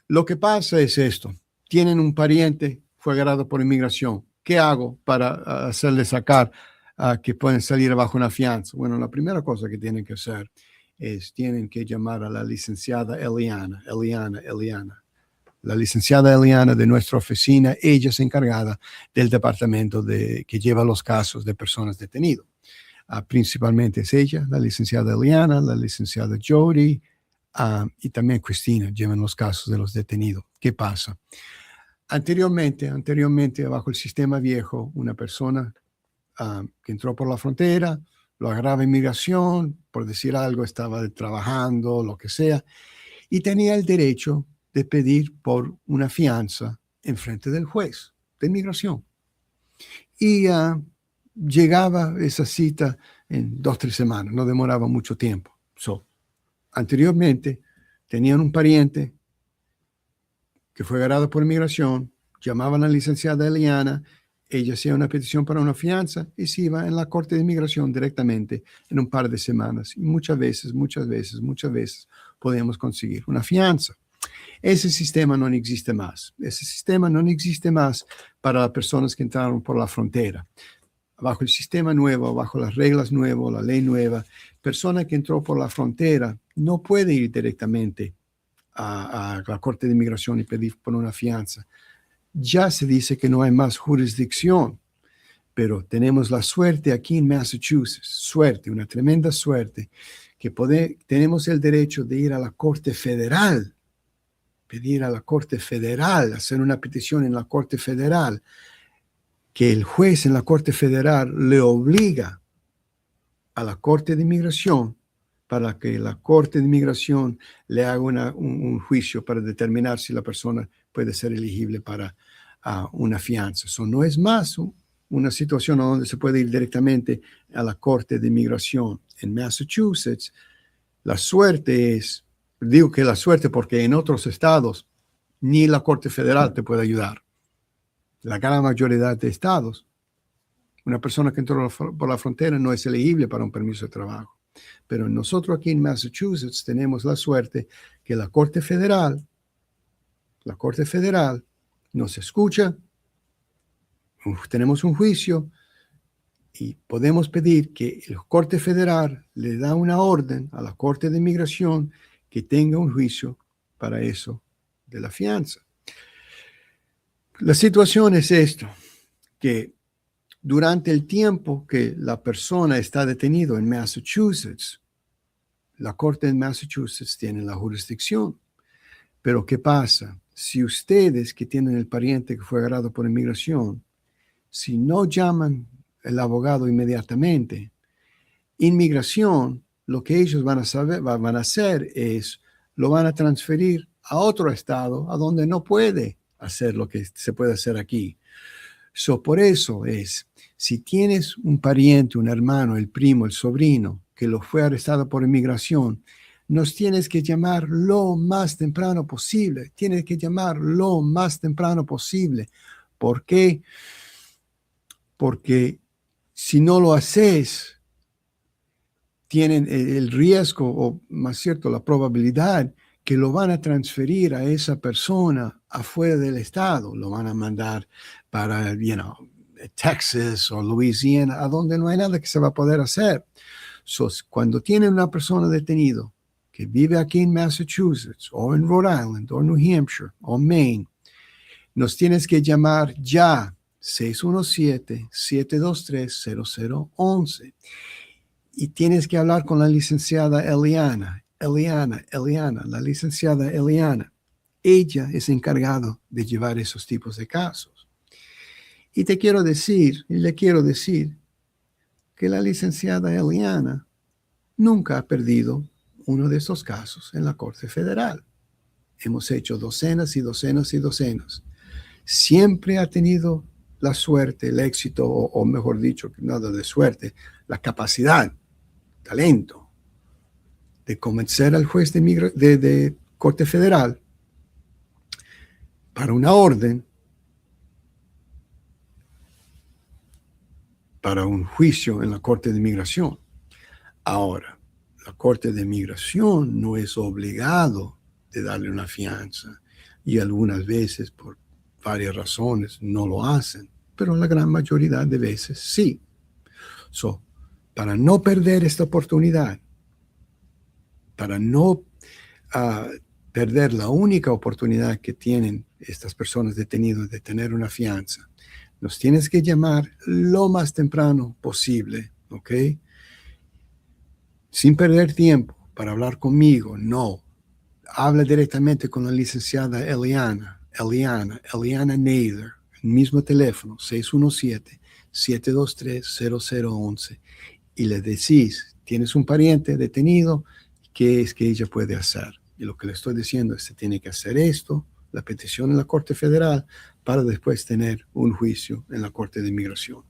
Lo que pasa es esto. Tienen un pariente, fue agarrado por inmigración. ¿Qué hago para hacerle sacar que pueden salir bajo una fianza? Bueno, la primera cosa que tienen que hacer es, tienen que llamar a la licenciada Eliana. La licenciada Eliana de nuestra oficina, ella es encargada del departamento que lleva los casos de personas detenidas. Principalmente es ella, la licenciada Eliana, la licenciada Jody, y también Cristina llevan los casos de los detenidos. ¿Qué pasa? Anteriormente, bajo el sistema viejo, una persona que entró por la frontera, lo agarraba inmigración, por decir algo, estaba trabajando, lo que sea, y tenía el derecho de pedir por una fianza en frente del juez de inmigración. Y llegaba esa cita en 2 o 3 semanas, no demoraba mucho tiempo. Anteriormente, tenían un pariente que fue agarrado por inmigración, llamaban a la licenciada Eliana, ella hacía una petición para una fianza y se iba en la corte de inmigración directamente en un par de semanas. Y muchas veces podíamos conseguir una fianza. Ese sistema no existe más. Ese sistema no existe más para las personas que entraron por la frontera. Bajo el sistema nuevo, bajo las reglas nuevas, la ley nueva, persona que entró por la frontera no puede ir directamente a la Corte de Inmigración y pedir por una fianza. Ya se dice que no hay más jurisdicción, pero tenemos la suerte aquí en Massachusetts, una tremenda suerte, que tenemos el derecho de ir a la Corte Federal, pedir a la Corte Federal, hacer una petición en la Corte Federal, que el juez en la Corte Federal le obliga a la Corte de Inmigración para que la Corte de Inmigración le haga un juicio para determinar si la persona puede ser elegible para una fianza. Eso no es más una situación donde se puede ir directamente a la Corte de Inmigración. En Massachusetts, la suerte es, digo que la suerte porque en otros estados ni la Corte Federal te puede ayudar. La gran mayoría de estados, una persona que entró por la frontera no es elegible para un permiso de trabajo. Pero nosotros aquí en Massachusetts tenemos la suerte que la Corte Federal nos escucha, tenemos un juicio y podemos pedir que la Corte Federal le da una orden a la Corte de Inmigración que tenga un juicio para eso de la fianza. La situación es esto, que durante el tiempo que la persona está detenida en Massachusetts, la Corte de Massachusetts tiene la jurisdicción. Pero ¿qué pasa? Si ustedes que tienen el pariente que fue agarrado por inmigración, si no llaman al abogado inmediatamente, inmigración, lo que ellos van a hacer es, lo van a transferir a otro estado a donde no puede hacer lo que se puede hacer aquí. Por eso es, si tienes un pariente, un hermano, el primo, el sobrino, que lo fue arrestado por inmigración, nos tienes que llamar lo más temprano posible. Tienes que llamar lo más temprano posible. ¿Por qué? Porque si no lo haces, tienen el riesgo, o más cierto, la probabilidad que lo van a transferir a esa persona afuera del estado. Lo van a mandar para, Texas o Louisiana, a donde no hay nada que se va a poder hacer. Cuando tienen una persona detenida que vive aquí en Massachusetts, o en Rhode Island, o New Hampshire, o Maine, nos tienes que llamar ya, 617-723-0011. Y tienes que hablar con la licenciada Eliana, la licenciada Eliana. Ella es encargada de llevar esos tipos de casos. Y le quiero decir que la licenciada Eliana nunca ha perdido uno de esos casos en la Corte Federal. Hemos hecho docenas y docenas y docenas. Siempre ha tenido la suerte, el éxito, o mejor dicho, nada de suerte, la capacidad, talento, de convencer al juez de Corte Federal para una orden, para un juicio en la Corte de Inmigración. Ahora, la Corte de Inmigración no es obligado de darle una fianza y algunas veces por varias razones no lo hacen, pero la gran mayoría de veces sí. So, para no perder esta oportunidad, para no perder la única oportunidad que tienen estas personas detenidas de tener una fianza, nos tienes que llamar lo más temprano posible, ¿ok? Sin perder tiempo para hablar conmigo, no. Habla directamente con la licenciada Eliana Naylor, el mismo teléfono, 617-723-0011, y le decís, tienes un pariente detenido, ¿qué es que ella puede hacer? Y lo que le estoy diciendo es que tiene que hacer esto, la petición en la Corte Federal, para después tener un juicio en la Corte de Inmigración.